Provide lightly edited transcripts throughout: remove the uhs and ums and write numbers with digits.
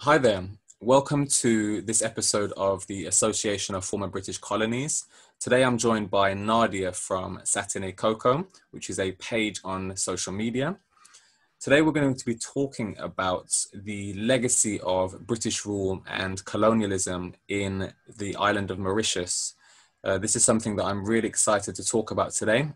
Hi there. Welcome to this episode of the Association of Former British Colonies. Today I'm joined by Nadia from Satine Coco, which is a page on social media. Today we're going to be talking about the legacy of British rule and colonialism in the island of Mauritius. This is something that I'm really excited to talk about today.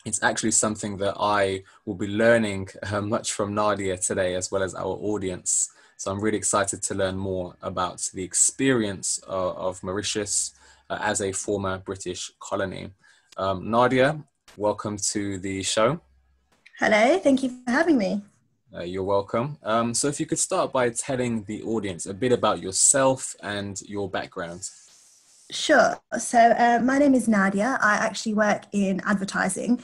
It's actually something that I will be learning much from Nadia today, as well as our audience. So I'm really excited to learn more about the experience of Mauritius as a former British colony. Nadia, welcome to the show. Hello, thank you for having me. You're welcome. So if you could start by telling the audience a bit about yourself and your background. Sure. So my name is Nadia. I actually work in advertising.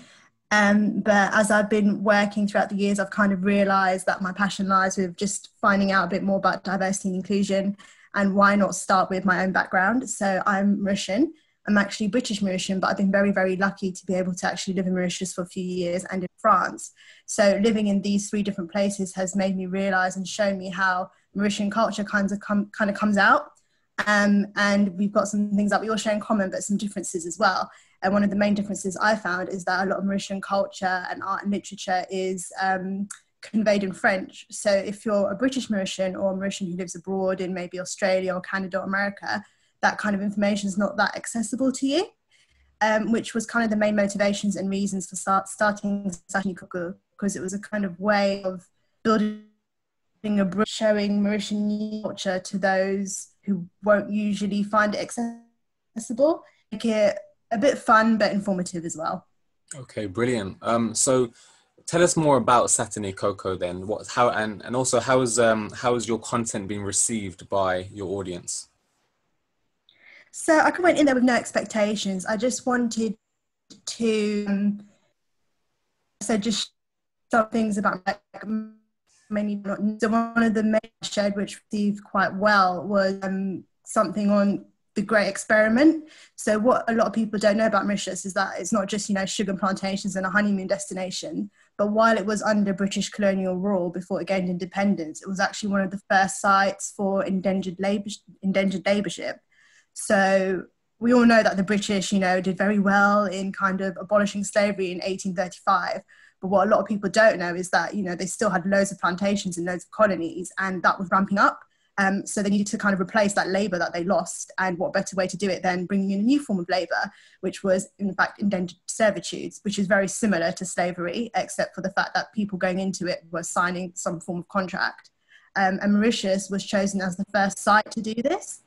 But as I've been working throughout the years, I've kind of realised that my passion lies with just finding out a bit more about diversity and inclusion, and why not start with my own background. So I'm Mauritian. I'm actually British Mauritian, but I've been very, very lucky to be able to actually live in Mauritius for a few years and in France. So living in these three different places has made me realise and shown me how Mauritian culture kind of comes out. And we've got some things that we all share in common, but some differences as well. And one of the main differences I found is that a lot of Mauritian culture and art and literature is conveyed in French. So if you're a British Mauritian or a Mauritian who lives abroad in maybe Australia or Canada or America, that kind of information is not that accessible to you, which was kind of the main motivations and reasons for starting Satine Coco, because it was a kind of way of building showing Mauritian culture to those who won't usually find it accessible, make it a bit fun but informative as well. Okay, brilliant. So tell us more about Satine Coco then. And also how is your content being received by your audience? So I went in there with no expectations. I just wanted to just show things about many. So one of the main I shared, which received quite well, was something on the Great Experiment. So what a lot of people don't know about Mauritius is that it's not just, sugar plantations and a honeymoon destination, but while it was under British colonial rule before it gained independence, it was actually one of the first sites for endangered labourship. So we all know that the British, did very well in kind of abolishing slavery in 1835. But what a lot of people don't know is that, they still had loads of plantations and loads of colonies, and that was ramping up. So they needed to kind of replace that labour that they lost. And what better way to do it than bringing in a new form of labour, which was in fact indentured servitudes, which is very similar to slavery, except for the fact that people going into it were signing some form of contract. And Mauritius was chosen as the first site to do this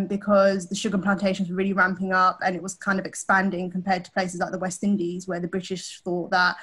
because the sugar plantations were really ramping up, and it was kind of expanding compared to places like the West Indies, where the British thought that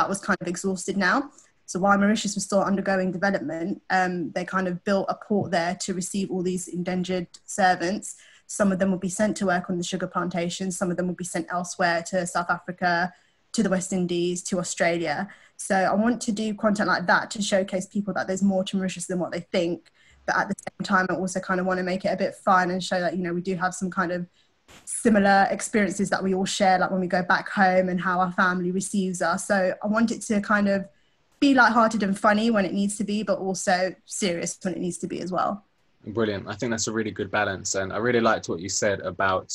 was kind of exhausted now. So while Mauritius was still undergoing development, they kind of built a port there to receive all these indentured servants. Some of them would be sent to work on the sugar plantations. Some of them would be sent elsewhere to South Africa, to the West Indies, to Australia. So I want to do content like that to showcase people that there's more to Mauritius than what they think. But at the same time, I also kind of want to make it a bit fun and show that, we do have some kind of similar experiences that we all share, like when we go back home and how our family receives us. So I want it to kind of be lighthearted and funny when it needs to be, but also serious when it needs to be as well. Brilliant. I think that's a really good balance. And I really liked what you said about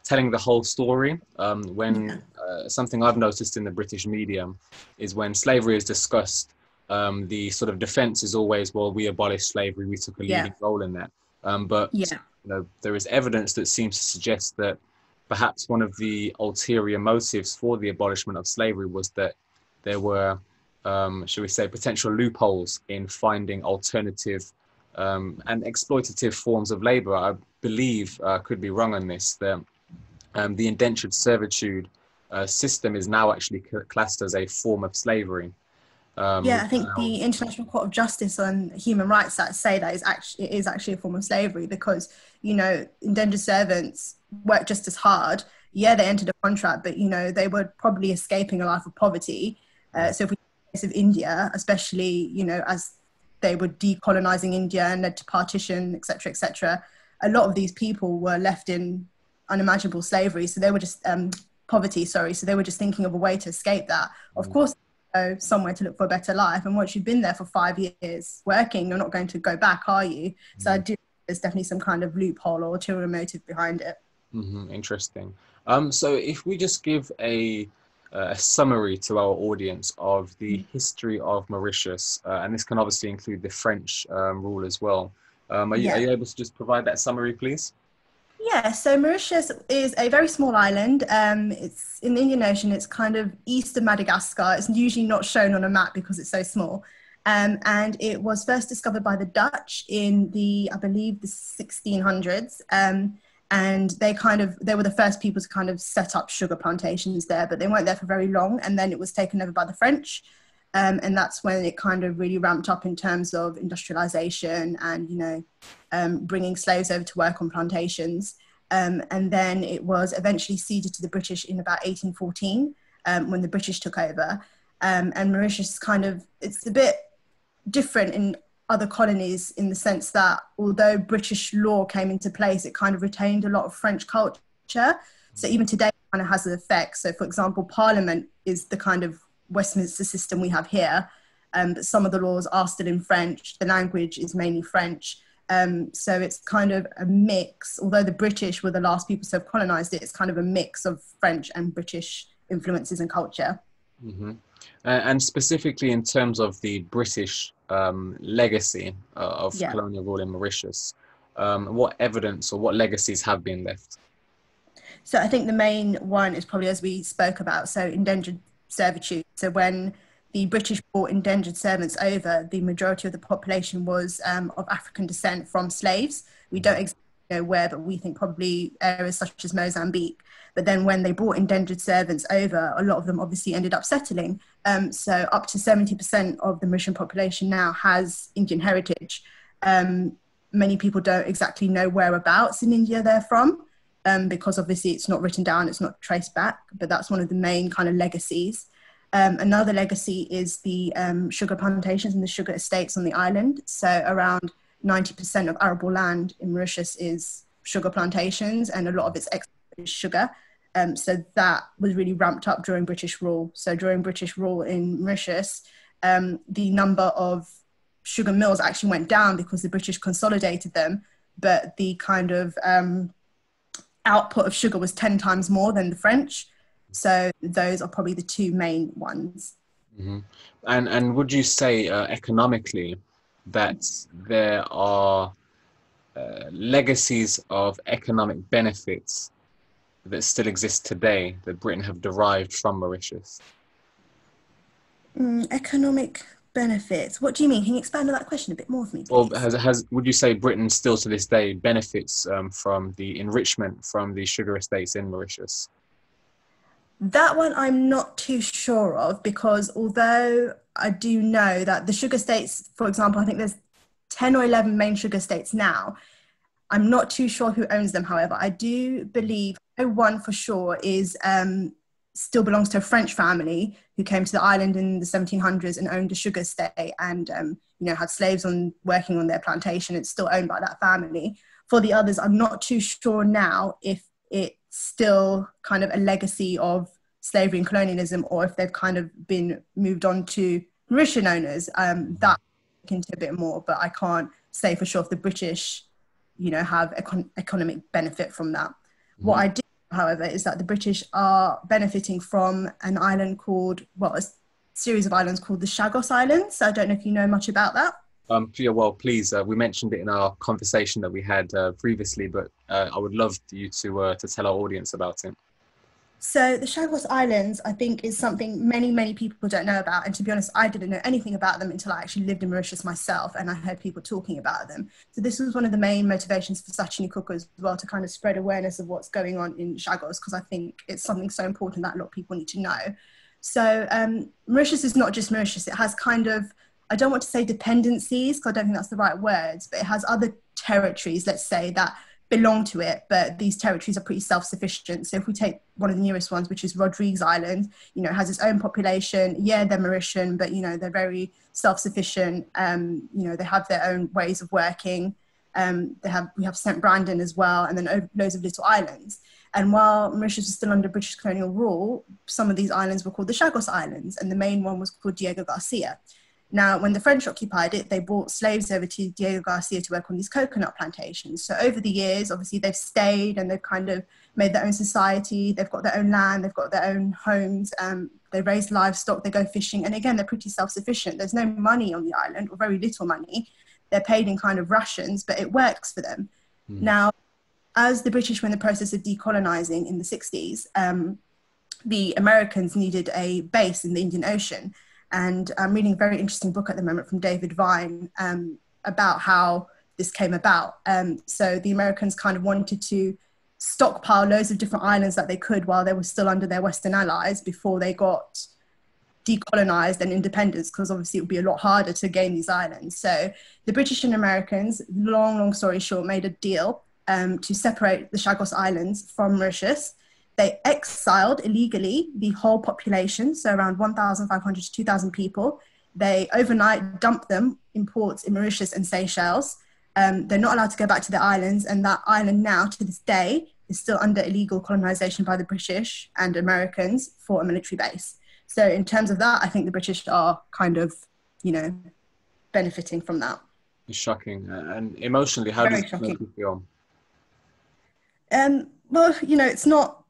telling the whole story. Something I've noticed in the British media is when slavery is discussed, the sort of defense is always, well, we abolished slavery, we took a leading role in that. But there is evidence that seems to suggest that perhaps one of the ulterior motives for the abolishment of slavery was that there were, shall we say, potential loopholes in finding alternative and exploitative forms of labor. I believe, could be wrong on this, that the indentured servitude system is now actually classed as a form of slavery. I think the International Court of Justice on Human Rights that say that it is actually a form of slavery, because, indentured servants work just as hard. Yeah, they entered a contract, but, they were probably escaping a life of poverty. So if we take the case of India, especially, as they were decolonizing India and led to partition, etc., a lot of these people were left in unimaginable slavery. So they were just poverty, sorry. So they were just thinking of a way to escape that. Of course, go somewhere to look for a better life. And once you've been there for 5 years working, you're not going to go back, are you? So I do, there's definitely some kind of loophole or ulterior motive behind it. Interesting. So if we just give a summary to our audience of the history of Mauritius, and this can obviously include the French rule as well. Are you able to just provide that summary, please? Yeah, so Mauritius is a very small island. It's in the Indian Ocean. It's kind of east of Madagascar. It's usually not shown on a map because it's so small. And it was first discovered by the Dutch in I believe, the 1600s. And they were the first people to kind of set up sugar plantations there, but they weren't there for very long. And then it was taken over by the French. And that's when it kind of really ramped up in terms of industrialization and, bringing slaves over to work on plantations. And then it was eventually ceded to the British in about 1814, when the British took over. And Mauritius it's a bit different in other colonies in the sense that although British law came into place, it kind of retained a lot of French culture. So even today, it kind of has an effect. So for example, Parliament is the kind of Westminster system we have here, but some of the laws are still in French. The language is mainly French. So it's kind of a mix, although the British were the last people to have colonized it, it's kind of a mix of French and British influences and culture. And specifically in terms of the British legacy of colonial rule in Mauritius, what evidence or what legacies have been left? So I think the main one is probably, as we spoke about, so indentured servitude. So when the British brought indentured servants over, the majority of the population was of African descent from slaves. We don't exactly know where, but we think probably areas such as Mozambique. But then when they brought indentured servants over, a lot of them obviously ended up settling. So up to 70% of the Mauritian population now has Indian heritage. Many people don't exactly know whereabouts in India they're from, because obviously it's not written down, it's not traced back, but that's one of the main kind of legacies. Another legacy is the sugar plantations and the sugar estates on the island. So around 90% of arable land in Mauritius is sugar plantations, and a lot of its export is sugar. So that was really ramped up during British rule. So during British rule in Mauritius, the number of sugar mills actually went down because the British consolidated them, but the kind of output of sugar was 10 times more than the French. So those are probably the two main ones. And would you say economically that there are legacies of economic benefits that still exist today that Britain have derived from Mauritius? Economic benefits. What do you mean? Can you expand on that question a bit more for me, please? Or would you say Britain still to this day benefits from the enrichment from the sugar estates in Mauritius? That one I'm not too sure of, because although I do know that the sugar estates, for example, I think there's 10 or 11 main sugar estates now. I'm not too sure who owns them, however. I do believe one for sure is still belongs to a French family who came to the island in the 1700s and owned a sugar estate and had slaves working on their plantation. It's still owned by that family. For the others, I'm not too sure now if it's still kind of a legacy of slavery and colonialism, or if they've kind of been moved on to Mauritian owners. That I'll look into a bit more, but I can't say for sure if the British, have economic benefit from that. What I do, however, is that the British are benefiting from an island a series of islands called the Chagos Islands. So I don't know if you know much about that. Yeah, well, please, we mentioned it in our conversation that we had previously, but I would love you to tell our audience about it. So the Shoguos Islands, I think, is something many, many people don't know about. And to be honest, I didn't know anything about them until I actually lived in Mauritius myself, and I heard people talking about them. So this was one of the main motivations for Sachini Cook as well, to kind of spread awareness of what's going on in Chagos, because I think it's something so important that a lot of people need to know. So Mauritius is not just Mauritius. It has kind of, I don't want to say dependencies, because I don't think that's the right words, but it has other territories, let's say, that belong to it, but these territories are pretty self-sufficient. So if we take one of the newest ones, which is Rodrigues Island, it has its own population. Yeah, they're Mauritian, but they're very self-sufficient. They have their own ways of working. We have St. Brandon as well, and then loads of little islands. And while Mauritius was still under British colonial rule, some of these islands were called the Chagos Islands, and the main one was called Diego Garcia. Now, when the French occupied it, they brought slaves over to Diego Garcia to work on these coconut plantations. So over the years, obviously, they've stayed and they've kind of made their own society. They've got their own land, they've got their own homes. They raise livestock, they go fishing. And again, they're pretty self-sufficient. There's no money on the island, or very little money. They're paid in kind of rations, but it works for them. Now, as the British were in the process of decolonizing in the 60s, the Americans needed a base in the Indian Ocean. And I'm reading a very interesting book at the moment from David Vine about how this came about. So the Americans kind of wanted to stockpile loads of different islands that they could while they were still under their Western allies before they got decolonized and independence, because obviously it would be a lot harder to gain these islands. So the British and Americans, long story short, made a deal to separate the Chagos Islands from Mauritius. They exiled illegally the whole population, so around 1,500 to 2,000 people. They overnight dumped them in ports in Mauritius and Seychelles. They're not allowed to go back to their islands, and that island now, to this day, is still under illegal colonization by the British and Americans for a military base. So in terms of that, I think the British are kind of, benefiting from that. It's shocking. And emotionally, how does it make you feel? Well, it's not,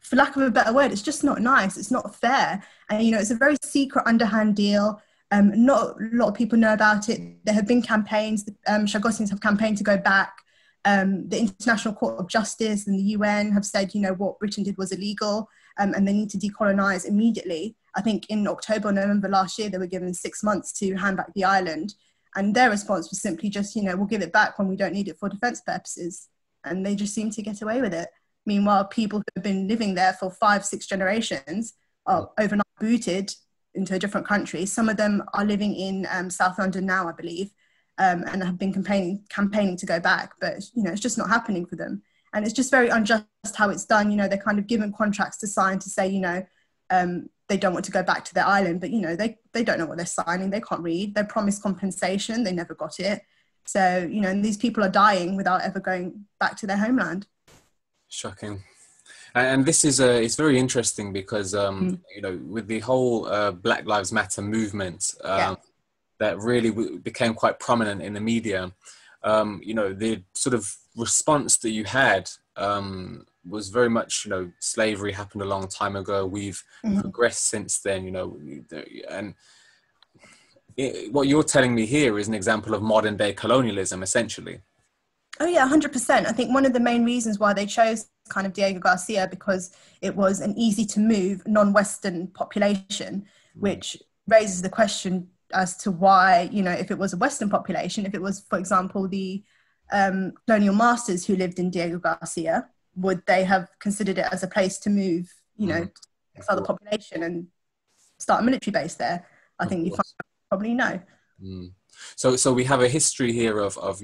for lack of a better word, it's just not nice. It's not fair. And, it's a very secret, underhand deal. Not a lot of people know about it. There have been campaigns. Chagosians have campaigned to go back. The International Court of Justice and the UN have said, what Britain did was illegal, and they need to decolonize immediately. I think in October, November last year, they were given 6 months to hand back the island. And their response was simply just, we'll give it back when we don't need it for defense purposes. And they just seem to get away with it. Meanwhile, people who have been living there for 5-6 generations are overnight booted into a different country. Some of them are living in South London now, I believe, and have been campaigning to go back. But, it's just not happening for them. And it's just very unjust how it's done. They're kind of given contracts to sign to say, they don't want to go back to their island. But, they don't know what they're signing. They can't read. They're promised compensation. They never got it. So, and these people are dying without ever going back to their homeland. Shocking. And this is it's very interesting because with the whole Black Lives Matter movement that really became quite prominent in the media, the sort of response that you had was very much slavery happened a long time ago. We've progressed since then, and what you're telling me here is an example of modern day colonialism, essentially. Oh yeah, 100%. I think one of the main reasons why they chose kind of Diego Garcia, because it was an easy to move non-Western population, which raises the question as to why, if it was a Western population, if it was, for example, the colonial masters who lived in Diego Garcia, would they have considered it as a place to move, to other population and start a military base there? I think you probably know. So we have a history here of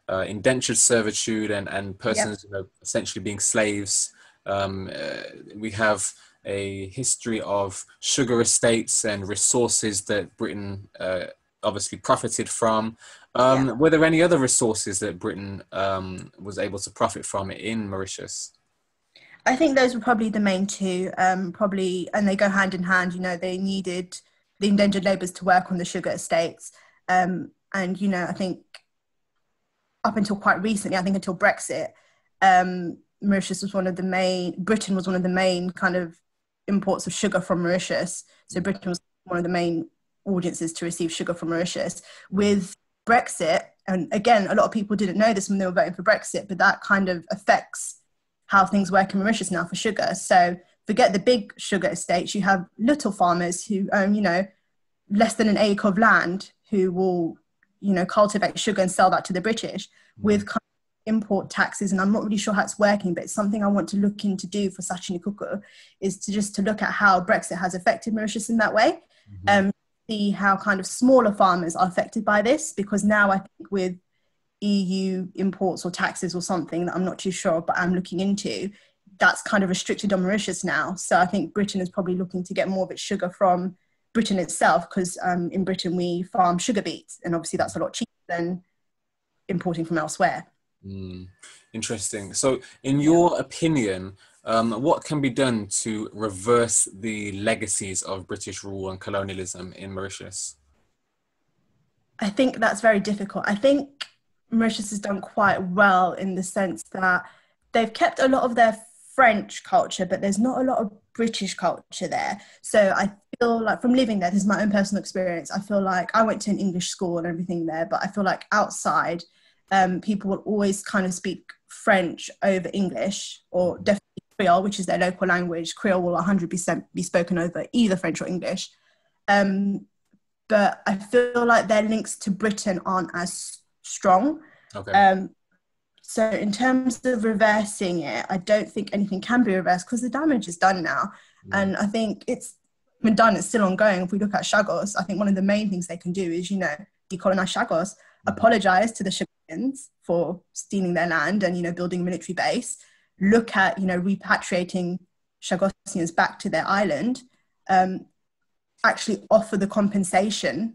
indentured servitude and persons essentially being slaves. We have a history of sugar estates and resources that Britain obviously profited from. Were there any other resources that Britain was able to profit from in Mauritius? I think those were probably the main two, and they go hand in hand. They needed the indentured labourers to work on the sugar estates. And, I think up until quite recently, I think until Brexit, Mauritius was Britain was one of the main kind of imports of sugar from Mauritius. So Britain was one of the main audiences to receive sugar from Mauritius. With Brexit, and again, a lot of people didn't know this when they were voting for Brexit, but that kind of affects how things work in Mauritius now for sugar. So forget the big sugar estates. You have little farmers who own, less than an acre of land, who will, cultivate sugar and sell that to the British with kind of import taxes. And I'm not really sure how it's working, but it's something I want to look into do for Sachini Kuku, is to look at how Brexit has affected Mauritius in that way. See how kind of smaller farmers are affected by this, because now I think with EU imports or taxes or something that I'm not too sure, but I'm looking into, that's kind of restricted on Mauritius now. So I think Britain is probably looking to get more of its sugar from Britain itself, because in Britain we farm sugar beets, and obviously that's a lot cheaper than importing from elsewhere. Interesting. So in your opinion, what can be done to reverse the legacies of British rule and colonialism in Mauritius? I think that's very difficult. I think Mauritius has done quite well in the sense that they've kept a lot of their French culture, but there's not a lot of British culture there. So I feel like, from living there, this is my own personal experience, I feel like I went to an English school and everything there, but I feel like outside, people will always kind of speak French over English, or definitely Creole, which is their local language. Creole will 100% be spoken over either French or English. But I feel like their links to Britain aren't as strong. Okay. So in terms of reversing it, I don't think anything can be reversed because the damage is done now. And I think it's been done, it's still ongoing. If we look at Chagos, I think one of the main things they can do is, decolonize Chagos, apologize to the Shoguos for stealing their land and, building a military base, look at, repatriating Chagosians back to their island, actually offer the compensation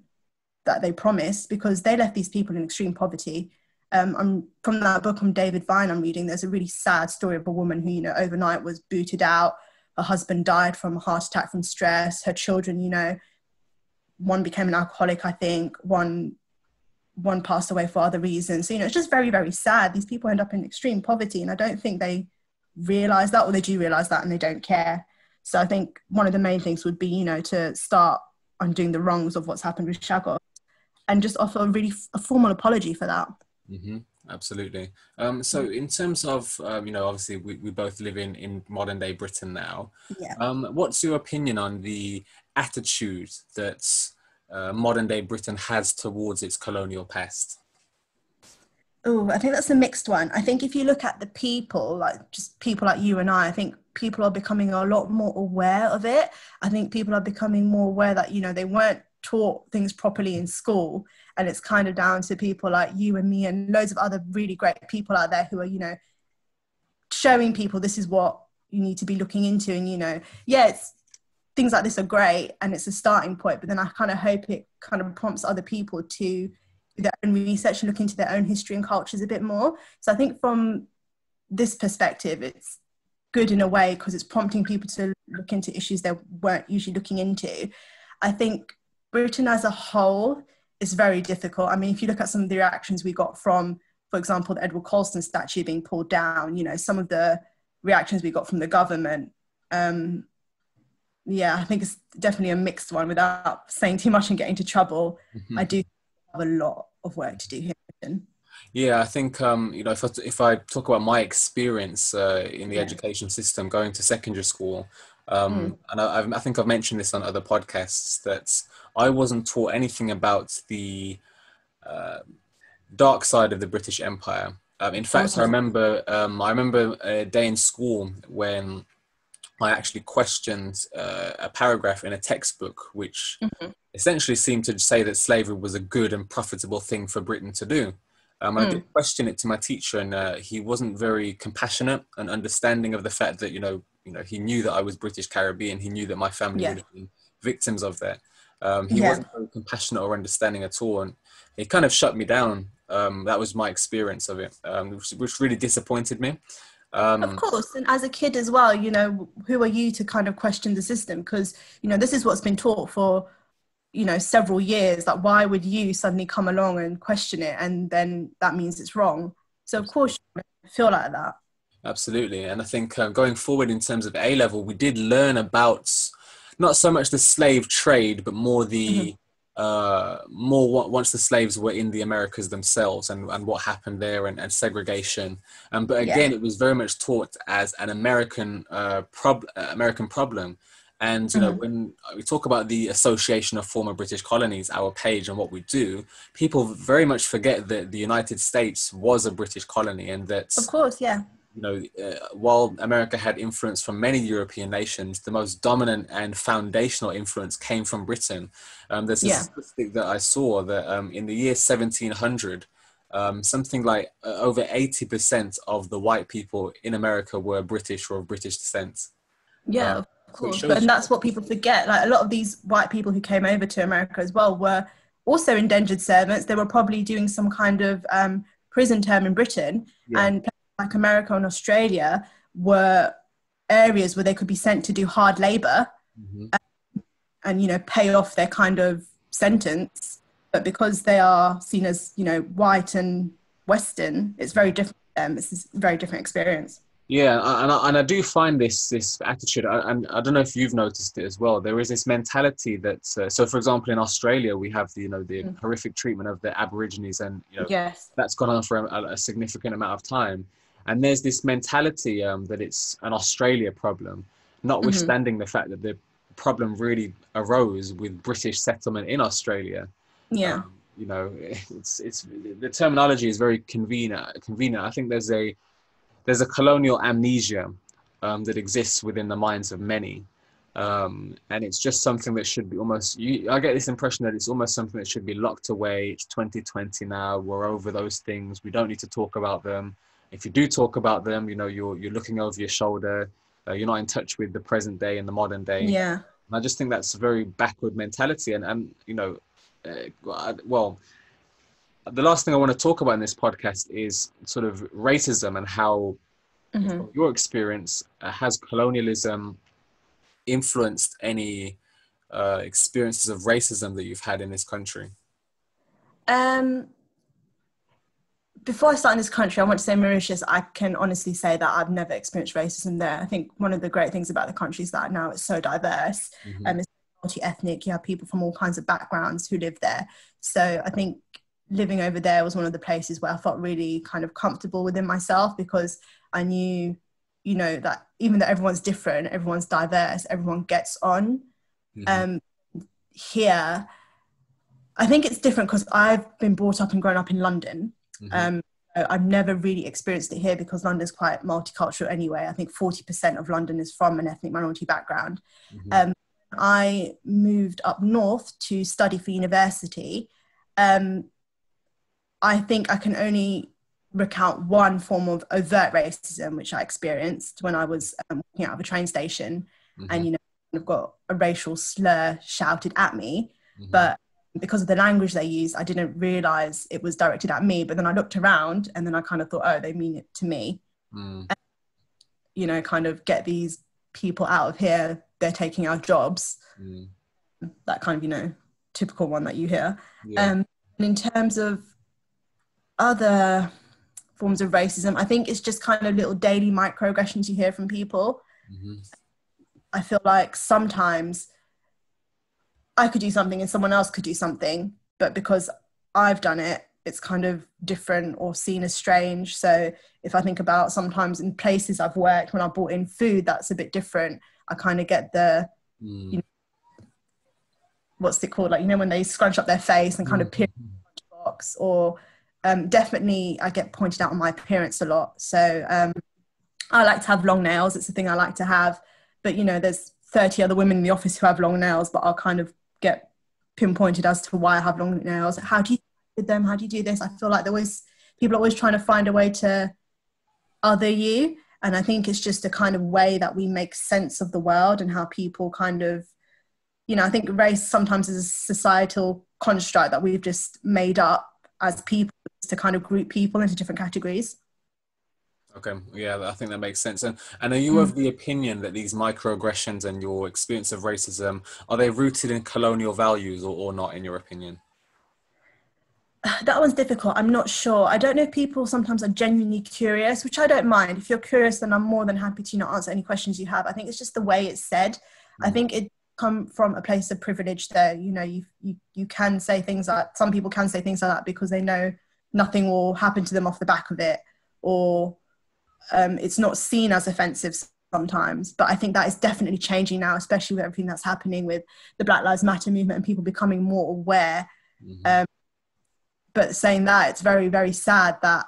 that they promised, because they left these people in extreme poverty. From that book on David Vine I'm reading, there's a really sad story of a woman who, overnight was booted out. Her husband died from a heart attack from stress. Her children, one became an alcoholic, I think. One passed away for other reasons. So, it's just very, very sad. These people end up in extreme poverty, and I don't think they realize that, or they do realize that and they don't care. So I think one of the main things would be, to start undoing the wrongs of what's happened with Chagos and just offer a formal apology for that. Absolutely. So in terms of, obviously we both live in modern day Britain now. Yeah. What's your opinion on the attitude that modern day Britain has towards its colonial past? Oh, I think that's a mixed one. I think if you look at the people, like just people like you and I think people are becoming a lot more aware of it. I think people are becoming more aware that, they weren't taught things properly in school. And it's kind of down to people like you and me and loads of other really great people out there who are, showing people this is what you need to be looking into. And, it's things like this are great and it's a starting point, but then I kind of hope it kind of prompts other people to do their own research and look into their own history and cultures a bit more. So I think from this perspective, it's good in a way because it's prompting people to look into issues they weren't usually looking into. I think Britain as a whole is very difficult. I mean, if you look at some of the reactions we got from, for example, the Edward Colston statue being pulled down, some of the reactions we got from the government, I think it's definitely a mixed one without saying too much and getting into trouble. I do have a lot of work to do here in Britain. Yeah, I think, if I talk about my experience in the education system, going to secondary school, and I think I've mentioned this on other podcasts, that I wasn't taught anything about the dark side of the British Empire. In fact, I remember a day in school when I actually questioned a paragraph in a textbook, which essentially seemed to say that slavery was a good and profitable thing for Britain to do. I did question it to my teacher, and he wasn't very compassionate and understanding of the fact that, he knew that I was British Caribbean. He knew that my family would have been victims of that. He wasn't very compassionate or understanding at all, and it kind of shut me down. That was my experience of it, which really disappointed me. Of course, and as a kid as well, who are you to kind of question the system? Because, this is what's been taught for, several years. Like, why would you suddenly come along and question it? And then that means it's wrong. So, of course, you feel like that. Absolutely. And I think going forward in terms of A-level, we did learn about not so much the slave trade, but more the once the slaves were in the Americas themselves and what happened there and segregation. But again, it was very much taught as an American problem. And, when we talk about the Association of Former British Colonies, our page and what we do, people very much forget that the United States was a British colony, and that, of course, while America had influence from many European nations, the most dominant and foundational influence came from Britain. There's a statistic that I saw that in the year 1700, something like over 80% of the white people in America were British or of British descent. Yeah, of course. And that's what people forget. Like, a lot of these white people who came over to America as well were also indentured servants. They were probably doing some kind of prison term in Britain, Yeah. and places like America and Australia were areas where they could be sent to do hard labor Mm-hmm. and, you know, pay off their kind of sentence. But because they are seen as, you know, white and Western, it's very different for them. It's a very different experience. Yeah, and I do find this attitude, and I don't know if you've noticed it as well. There is this mentality that, so for example, in Australia, we have the, you know, the horrific treatment of the Aborigines, and you know, Yes. that's gone on for a significant amount of time. And there's this mentality that it's an Australia problem, notwithstanding the fact that the problem really arose with British settlement in Australia. Yeah. You know, it's the terminology is very convenient. I think there's a colonial amnesia that exists within the minds of many. And it's just something that should be almost, I get this impression that it's almost something that should be locked away. It's 2020 now, we're over those things. We don't need to talk about them. If you do talk about them, you know, you're looking over your shoulder. You're not in touch with the present day and the modern day. Yeah. And I just think that's a very backward mentality. And you know, well, the last thing I want to talk about in this podcast is sort of racism and how, from your experience, has colonialism influenced any experiences of racism that you've had in this country? Before I start in this country, I want to say Mauritius, I can honestly say that I've never experienced racism there. I think one of the great things about the country is that now it's so diverse. It's multi-ethnic. You have people from all kinds of backgrounds who live there. So I think living over there was one of the places where I felt really kind of comfortable within myself, because I knew, you know, that even though everyone's different, everyone's diverse, everyone gets on. Here, I think it's different because I've been brought up and grown up in London. I've never really experienced it here because London's quite multicultural anyway. I think 40% of London is from an ethnic minority background. I moved up north to study for university. I think I can only recount one form of overt racism, which I experienced when I was walking out of a train station and, you know, I've got a racial slur shouted at me. But because of the language they used, I didn't realize it was directed at me. But then I looked around and then I kind of thought, oh, they mean it to me. And, you know, kind of get these people out of here. They're taking our jobs. That kind of, you know, typical one that you hear. And in terms of other forms of racism, I think it's just kind of little daily microaggressions you hear from people. I feel like sometimes I could do something and someone else could do something, but because I've done it, it's kind of different or seen as strange. So if I think about sometimes in places I've worked, when I brought in food that's a bit different, I kind of get the, you know, what's it called? Like, you know, when they scrunch up their face and kind of peer in the box, or definitely I get pointed out on my appearance a lot. So I like to have long nails. It's a thing I like to have. But, you know, there's 30 other women in the office who have long nails, but I'll kind of get pinpointed as to why I have long nails. How do you do them? How do you do this? I feel like people are always trying to find a way to other you. And I think it's just a kind of way that we make sense of the world and how people kind of, you know, I think race sometimes is a societal construct that we've just made up as people to kind of group people into different categories. Okay, yeah, I think that makes sense. And are you of the opinion that these microaggressions and your experience of racism, are they rooted in colonial values or not, in your opinion? That one's difficult. I'm not sure. I don't know if people sometimes are genuinely curious, which I don't mind. If you're curious, then I'm more than happy to, you know, answer any questions you have. I think it's just the way it's said. I think it come from a place of privilege there. You know, you can say things like, some people can say things like that because they know nothing will happen to them off the back of it, or it's not seen as offensive sometimes. But I think that is definitely changing now, especially with everything that's happening with the Black Lives Matter movement and people becoming more aware. But saying that, it's very, very sad that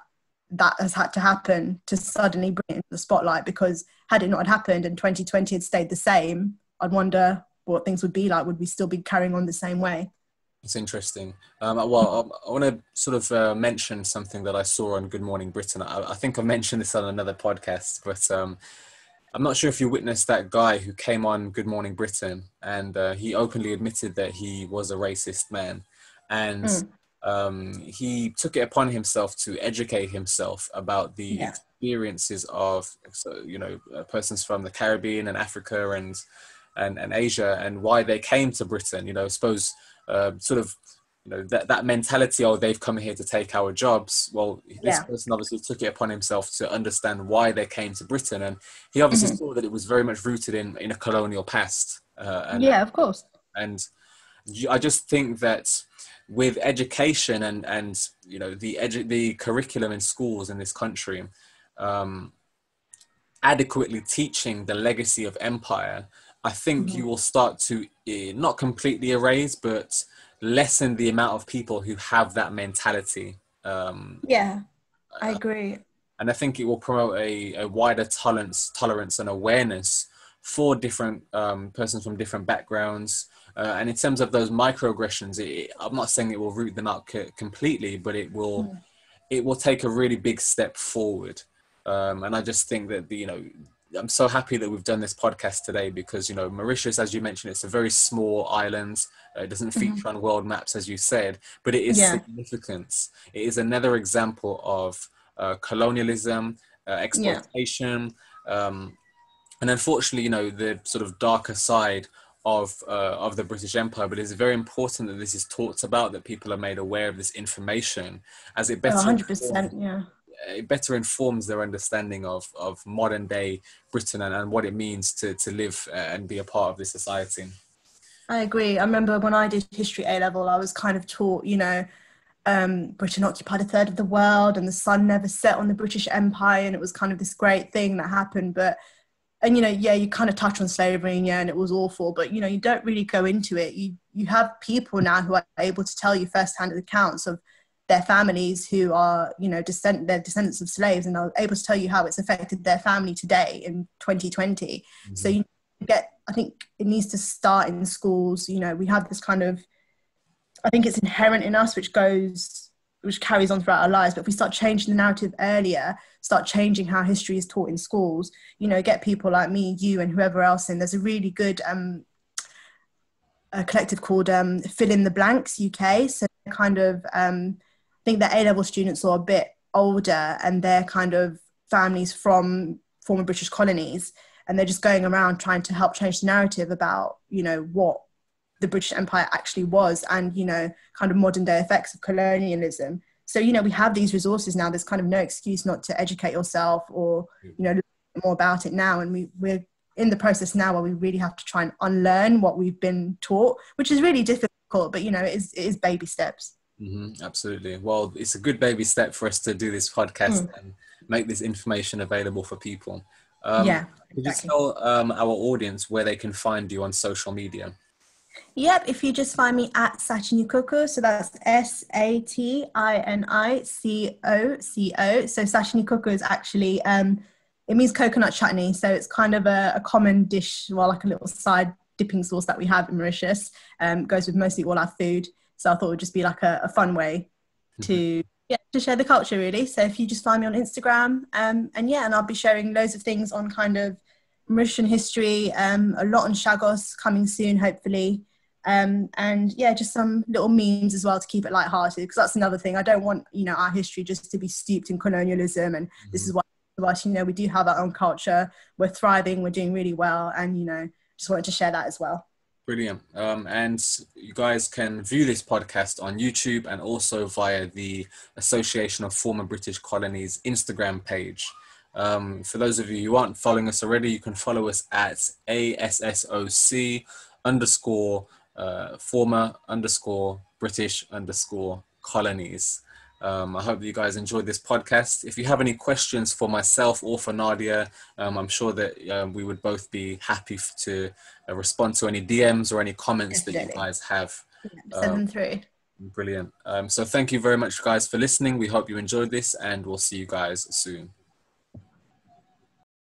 that has had to happen to suddenly bring it into the spotlight, because had it not happened and 2020 had stayed the same, I'd wonder what things would be like. Would we still be carrying on the same way? It's interesting. Well, I want to sort of mention something that I saw on Good Morning Britain. I think I mentioned this on another podcast, but I'm not sure if you witnessed that guy who came on Good Morning Britain and he openly admitted that he was a racist man. And he took it upon himself to educate himself about the experiences of, so, you know, persons from the Caribbean and Africa and Asia, and why they came to Britain. You know, I suppose sort of, you know, that mentality, oh, they've come here to take our jobs. Well, this person obviously took it upon himself to understand why they came to Britain, and he obviously saw that it was very much rooted in a colonial past. Of course. And I just think that with education and you know, the curriculum in schools in this country, adequately teaching the legacy of empire, I think you will start to not completely erase, but lessen the amount of people who have that mentality. I agree. And I think it will promote a wider tolerance and awareness for different persons from different backgrounds. And in terms of those microaggressions, I'm not saying it will root them out completely, but it will take a really big step forward. And I just think that, you know, I'm so happy that we've done this podcast today, because, you know, Mauritius, as you mentioned, it's a very small island. It doesn't feature on world maps, as you said, but it is significant. It is another example of colonialism, exploitation, and unfortunately, you know, the sort of darker side of the British Empire. But it's very important that this is talked about, that people are made aware of this information, as it better 100%, it better informs their understanding of modern day Britain and what it means to live and be a part of this society. I agree. I remember when I did history A-level, I was kind of taught, you know, Britain occupied a third of the world and the sun never set on the British Empire, and it was kind of this great thing that happened. But, and, you know, you kind of touch on slavery and it was awful, but, you know, you don't really go into it. You have people now who are able to tell you firsthand accounts of their families who are, you know, they're descendants of slaves, and are able to tell you how it's affected their family today in 2020. So you get, I think it needs to start in schools. You know, we have this kind of, I think it's inherent in us, which carries on throughout our lives. But if we start changing the narrative earlier, start changing how history is taught in schools, you know, get people like me, you, and whoever else in. There's a really good a collective called Fill in the Blanks UK. So kind of, I think the A-level students are a bit older, and they're kind of families from former British colonies, and they're just going around trying to help change the narrative about, you know, what the British Empire actually was, and, you know, kind of modern day effects of colonialism. So, you know, we have these resources now. There's kind of no excuse not to educate yourself or, you know, learn more about it now. And we're in the process now where we really have to try and unlearn what we've been taught, which is really difficult, but, you know, it is baby steps. Absolutely. Well, it's a good baby step for us to do this podcast and make this information available for people. Could you tell our audience where they can find you on social media? Yep, if you just find me at Satinikoco, so that's Satinicoco. So Satinikoco is actually, it means coconut chutney. So it's kind of a common dish, well, like a little side dipping sauce that we have in Mauritius. Goes with mostly all our food. So I thought it would just be like a fun way to share the culture, really. So if you just find me on Instagram, and I'll be sharing loads of things on kind of Mauritian history, a lot on Chagos coming soon, hopefully. Just some little memes as well to keep it lighthearted, because that's another thing. I don't want, you know, our history just to be steeped in colonialism, and this is why, you know, we do have our own culture. We're thriving, we're doing really well, and, you know, just wanted to share that as well. Brilliant. And you guys can view this podcast on YouTube and also via the Association of Former British Colonies Instagram page. For those of you who aren't following us already, you can follow us at ASSOC_former_British_colonies. I hope that you guys enjoyed this podcast. If you have any questions for myself or for Nadia, I'm sure that we would both be happy to respond to any DMs or any comments that you guys have. Send them through. Brilliant. So thank you very much, guys, for listening. We hope you enjoyed this, and we'll see you guys soon.